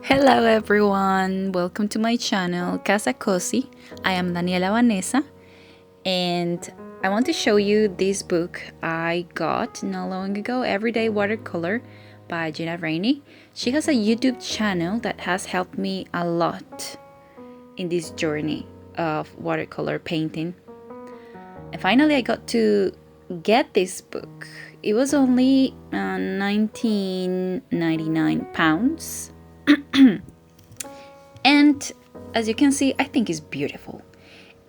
Hello everyone, welcome to my channel Casa Cosi. I am Daniela Vanessa and I want to show you this book I got not long ago, Everyday Watercolor by Gina Rainey. She has a YouTube channel that has helped me a lot in this journey of watercolor painting. And finally I got to get this book. It was only 19.99 pounds. And as you can see, I think it's beautiful.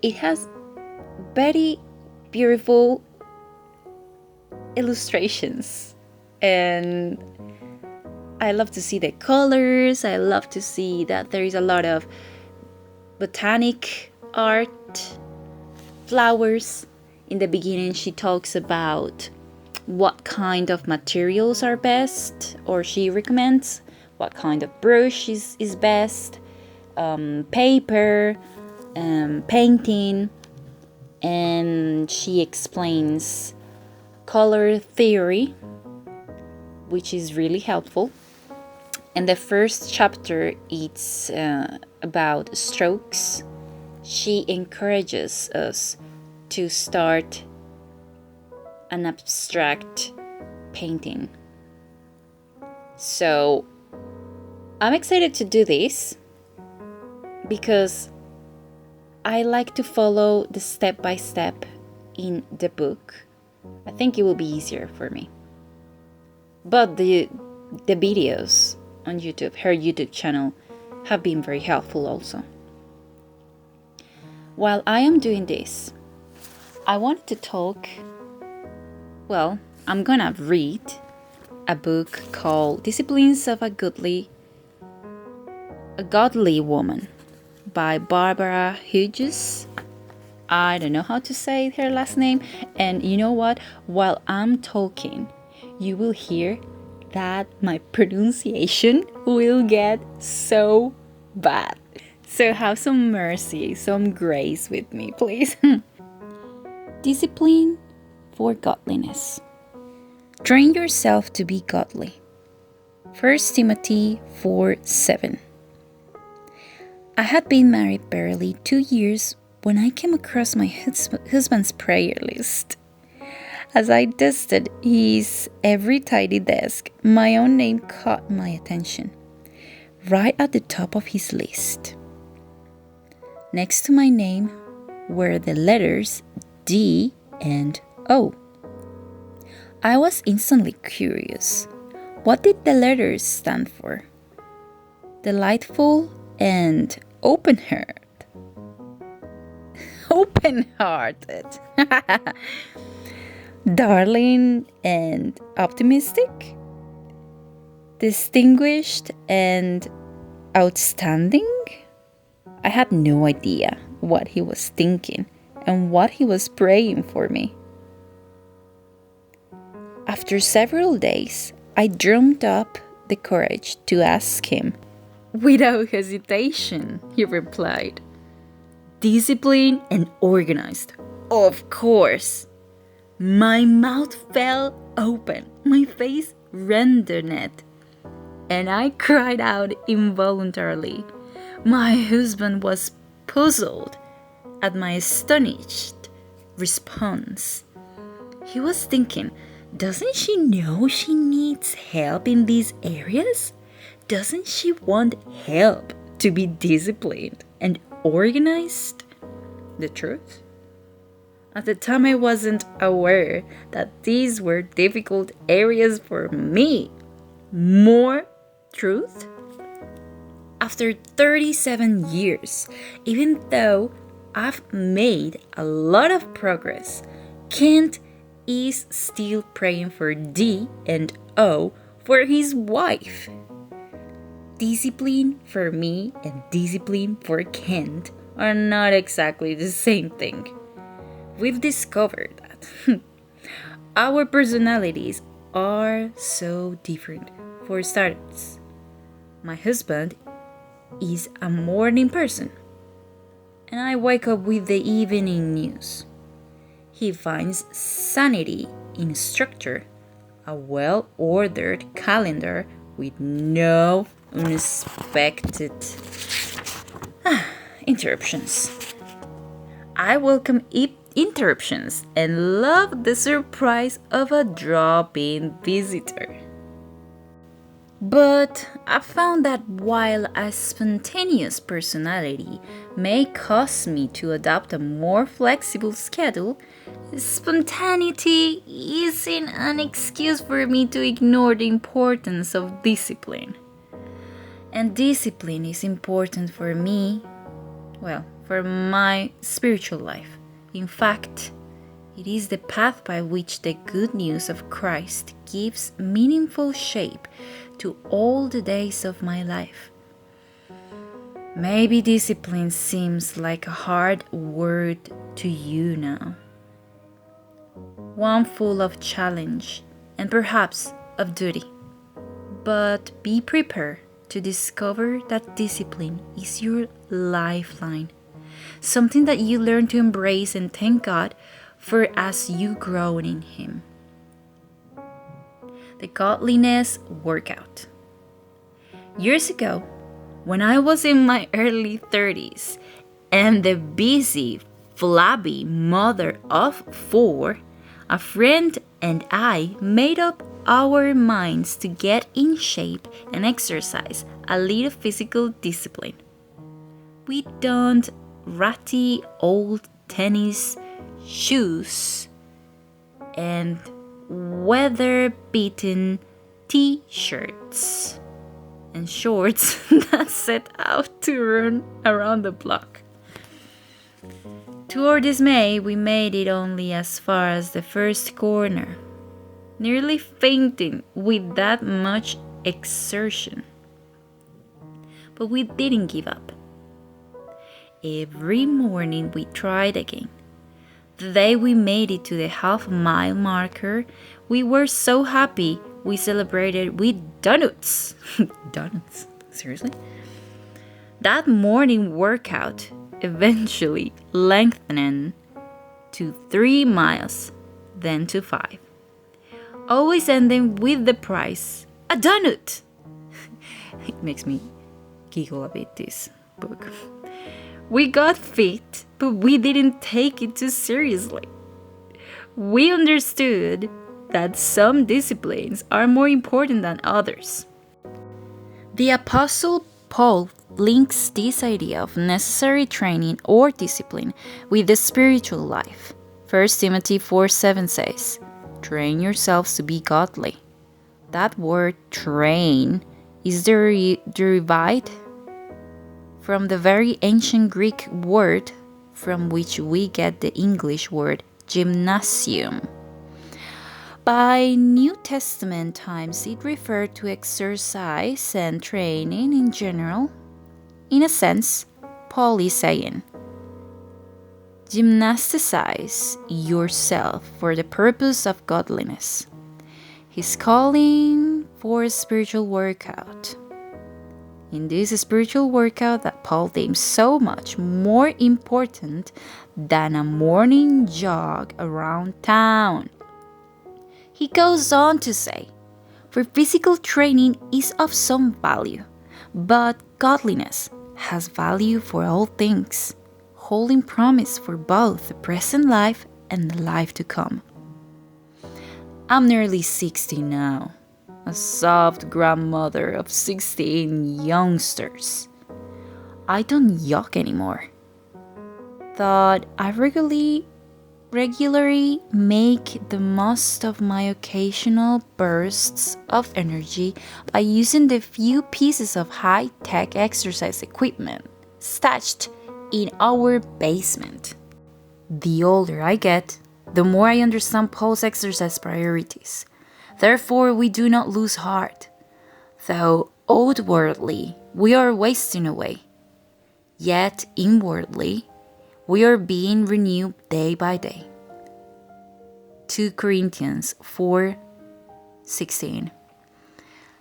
It has very beautiful illustrations and I love to see the colors. I love to see that there is a lot of botanic art, flowers. In the beginning she talks about what kind of materials are best, or she recommends what kind of brush is best, paper, painting, and she explains color theory, which is really helpful. And the first chapter is about strokes. She encourages us to start an abstract painting. So I'm excited to do this because I like to follow the step by step in the book. I think it will be easier for me. But the videos on YouTube, her YouTube channel, have been very helpful also. While I am doing this, I wanted to talk, I'm gonna read a book called Disciplines of a Godly Woman by Barbara Hughes. I don't know how to say her last name, and you know what? While I'm talking, you will hear that my pronunciation will get so bad. So have some mercy, some grace with me, please. Discipline for godliness. Train yourself to be godly. 1 Timothy 4:7. I had been married barely 2 years when I came across my husband's prayer list. As I dusted his every tidy desk, my own name caught my attention, right at the top of his list. Next to my name were the letters D and O. I was instantly curious. What did the letters stand for? Delightful and open-hearted. Open-hearted. Darling and optimistic. Distinguished and outstanding. I had no idea what he was thinking and what he was praying for me. After several days, I drummed up the courage to ask him. Without hesitation, he replied, disciplined and organized. Of course. My mouth fell open, my face reddened, and I cried out involuntarily. My husband was puzzled at my astonished response. He was thinking, doesn't she know she needs help in these areas? Doesn't she want help to be disciplined and organized? The truth? At the time, I wasn't aware that these were difficult areas for me. More truth? After 37 years, even though I've made a lot of progress, Kent is still praying for D and O for his wife. Discipline for me and discipline for Kent are not exactly the same thing. We've discovered that our personalities are so different. For starters, my husband is a morning person, and I wake up with the evening news. He finds sanity in structure, a well-ordered calendar with no unexpected interruptions. I welcome interruptions and love the surprise of a drop-in visitor. But I found that while a spontaneous personality may cause me to adopt a more flexible schedule, spontaneity isn't an excuse for me to ignore the importance of discipline. And discipline is important for me, for my spiritual life. In fact, it is the path by which the good news of Christ gives meaningful shape to all the days of my life. Maybe discipline seems like a hard word to you now. One full of challenge and perhaps of duty. But be prepared to discover that discipline is your lifeline. Something that you learn to embrace and thank God for as you grow in Him. The Godliness Workout. Years ago, when I was in my early 30s and the busy, flabby mother of 4, a friend and I made up our minds to get in shape and exercise a little physical discipline. We donned ratty old tennis shoes and weather-beaten t-shirts and shorts that set out to run around the block. To our dismay, we made it only as far as the first corner, nearly fainting with that much exertion. But we didn't give up. Every morning we tried again. The day we made it to the half-mile marker, we were so happy we celebrated with donuts. Donuts? Seriously? That morning workout eventually lengthened to 3 miles, then to 5. Always ending with the prize, a donut! It makes me giggle a bit, this book. We got fit, but we didn't take it too seriously. We understood that some disciplines are more important than others. The Apostle Paul links this idea of necessary training or discipline with the spiritual life. 1 Timothy 4:7 says, "Train yourselves to be godly." That word train is derived from the very ancient Greek word from which we get the English word gymnasium. By New Testament times, it referred to exercise and training in general. In a sense, Paul is saying, gymnasticize yourself for the purpose of godliness. He's calling for a spiritual workout. In this spiritual workout that Paul deems so much more important than a morning jog around town. He goes on to say, for physical training is of some value, but godliness has value for all things, holding promise for both the present life and the life to come. I'm nearly 60 now, a soft grandmother of 16 youngsters. I don't yuck anymore. Thought I regularly make the most of my occasional bursts of energy by using the few pieces of high-tech exercise equipment stashed in our basement. The older I get, the more I understand Paul's exercise priorities. Therefore, we do not lose heart, though outwardly we are wasting away. Yet inwardly, we are being renewed day by day. 2 Corinthians 4:16.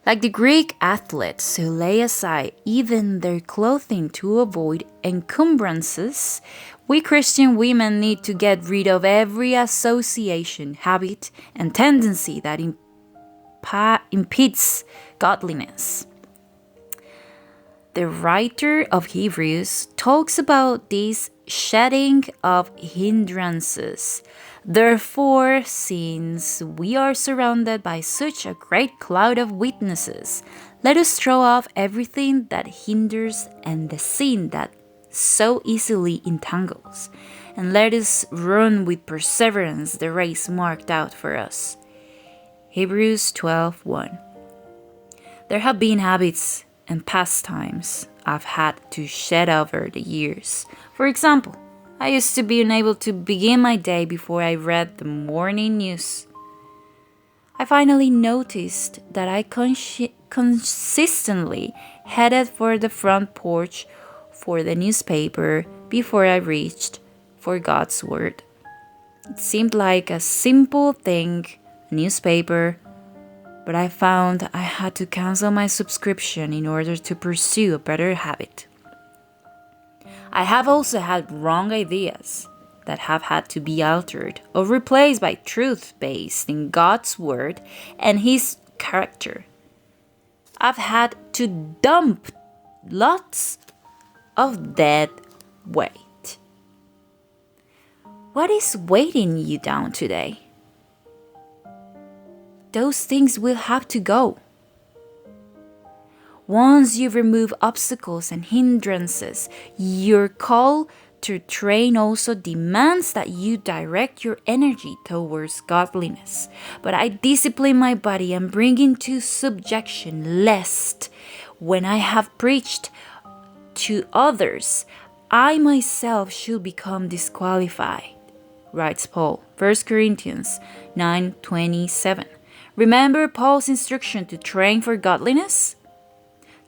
Like the Greek athletes who lay aside even their clothing to avoid encumbrances, we Christian women need to get rid of every association, habit, and tendency that impedes godliness. the writer of Hebrews talks about this shedding of hindrances. Therefore, since we are surrounded by such a great cloud of witnesses, let us throw off everything that hinders and the sin that so easily entangles, and let us run with perseverance the race marked out for us. Hebrews 12:1. There have been habits and pastimes I've had to shed over the years. For example, I used to be unable to begin my day before I read the morning news. I finally noticed that I consistently headed for the front porch for the newspaper before I reached for God's Word. It seemed like a simple thing, a newspaper, but I found I had to cancel my subscription in order to pursue a better habit. I have also had wrong ideas that have had to be altered or replaced by truth based in God's Word and His character. I've had to dump lots of dead weight. What is weighing you down today? Those things will have to go. Once you remove obstacles and hindrances, your call to train also demands that you direct your energy towards godliness. But I discipline my body and bring into subjection, lest when I have preached to others, I myself should become disqualified, writes Paul, 1 Corinthians 9:27. Remember Paul's instruction to train for godliness?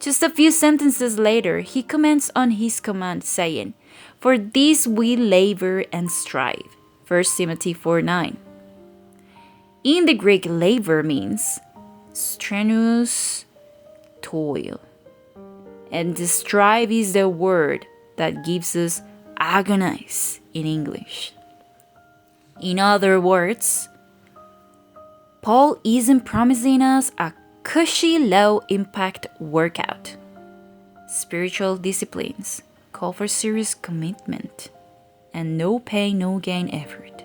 Just a few sentences later, he comments on his command, saying, "For this we labor and strive." 1 Timothy 4:9. In the Greek, labor means strenuous toil. And the strive is the word that gives us agonize in English. In other words, Paul isn't promising us a cushy, low-impact workout. Spiritual disciplines call for serious commitment and no pain, no gain effort.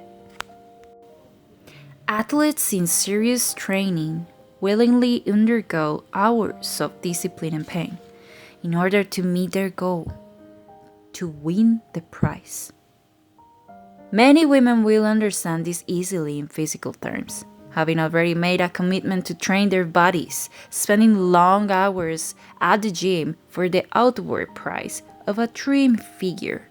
Athletes in serious training willingly undergo hours of discipline and pain in order to meet their goal, to win the prize. Many women will understand this easily in physical terms, having already made a commitment to train their bodies, spending long hours at the gym for the outward prize of a trim figure.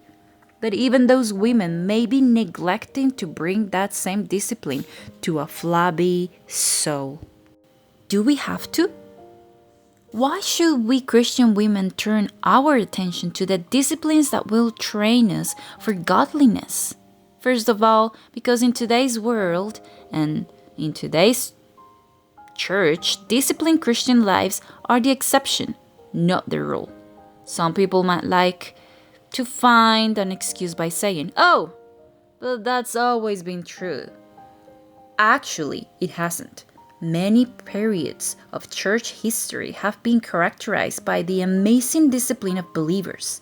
But even those women may be neglecting to bring that same discipline to a flabby soul. Do we have to? Why should we Christian women turn our attention to the disciplines that will train us for godliness? First of all, because in today's world and in today's church, disciplined Christian lives are the exception, not the rule. Some people might like to find an excuse by saying, "Oh, but that's always been true." Actually, it hasn't. Many periods of church history have been characterized by the amazing discipline of believers.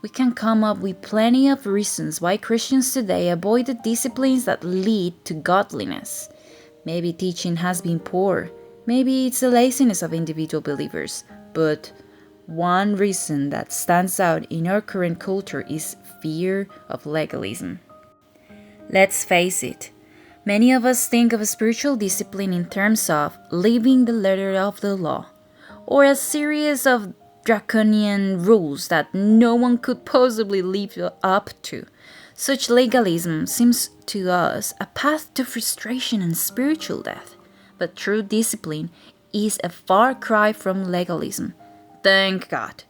We can come up with plenty of reasons why Christians today avoid the disciplines that lead to godliness. Maybe teaching has been poor. Maybe it's the laziness of individual believers. But one reason that stands out in our current culture is fear of legalism. Let's face it, many of us think of a spiritual discipline in terms of living the letter of the law, or a series of draconian rules that no one could possibly live up to. Such legalism seems to us a path to frustration and spiritual death. But true discipline is a far cry from legalism. Thank God.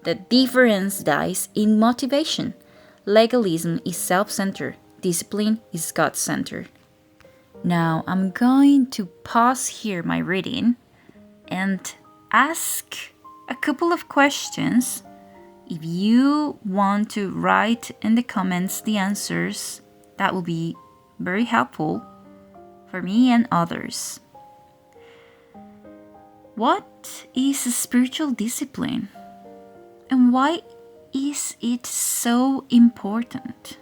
The difference lies in motivation. Legalism is self-centered. Discipline is God-centered. Now I'm going to pause here my reading and ask a couple of questions. If you want to write in the comments the answers, that will be very helpful for me and others. What is a spiritual discipline? And why is it so important?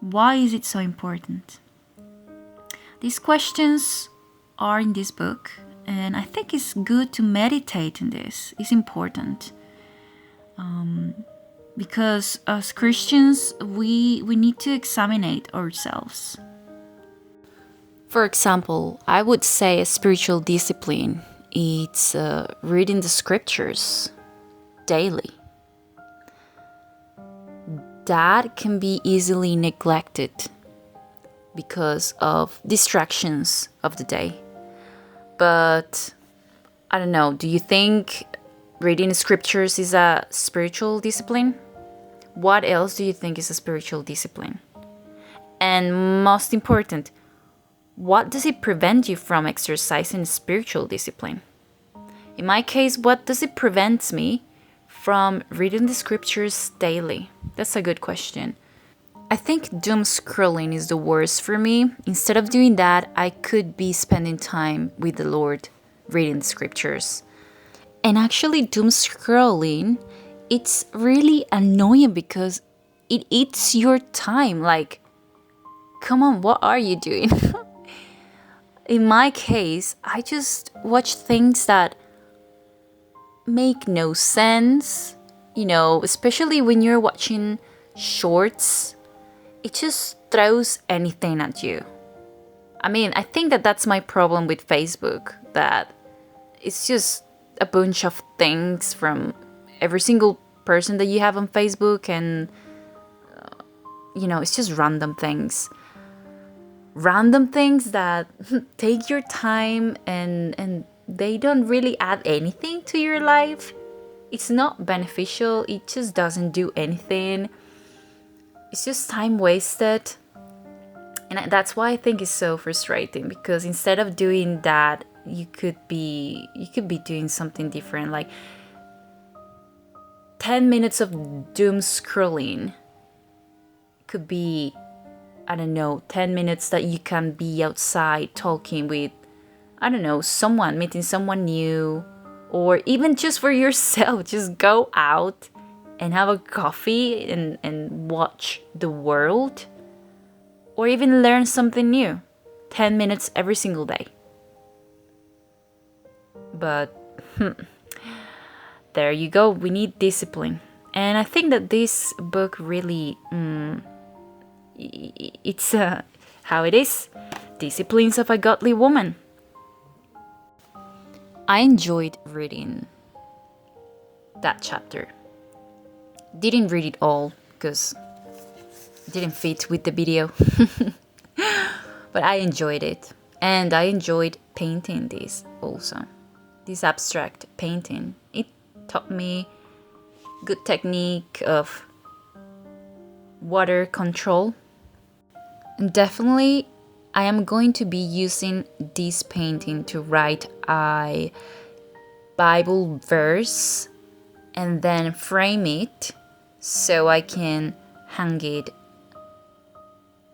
Why is it so important? These questions are in this book, and I think it's good to meditate on this. It's important. Because as Christians, we need to examine ourselves. For example, I would say a spiritual discipline, it's reading the scriptures daily. That can be easily neglected because of distractions of the day. But I don't know, do you think reading scriptures is a spiritual discipline? What else do you think is a spiritual discipline? And most important, what does it prevent you from exercising spiritual discipline? In my case, what does it prevent me from reading the scriptures daily? That's a good question. I think doom scrolling is the worst for me. Instead of doing that, I could be spending time with the Lord, reading the scriptures. And actually, doom scrolling, it's really annoying because it eats your time. Like, come on, what are you doing? In my case, I just watch things that make no sense, especially when you're watching shorts. It just throws anything at you. I mean, I think that's my problem with Facebook, that it's just a bunch of things from every single person that you have on Facebook, and it's just random things that take your time, and they don't really add anything to your life. It's not beneficial. It just doesn't do anything. It's just time wasted. And that's why I think it's so frustrating, because instead of doing that, you could be doing something different. Like 10 minutes of doom scrolling could be, I don't know, 10 minutes that you can be outside talking with, I don't know, someone, meeting someone new, or even just for yourself, just go out and have a coffee and watch the world, or even learn something new. 10 minutes every single day. But there you go, we need discipline. And I think that this book really, it's how it is, Disciplines of a Godly Woman. I enjoyed reading that chapter. Didn't read it all because it didn't fit with the video. But I enjoyed it. And I enjoyed painting this also. This abstract painting. It taught me good technique of water control. And definitely I am going to be using this painting to write a Bible verse and then frame it so I can hang it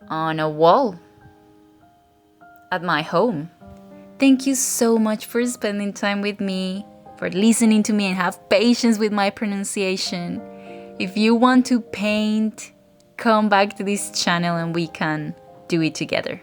on a wall at my home. Thank you so much for spending time with me, for listening to me, and have patience with my pronunciation. If you want to paint, come back to this channel and we can do it together.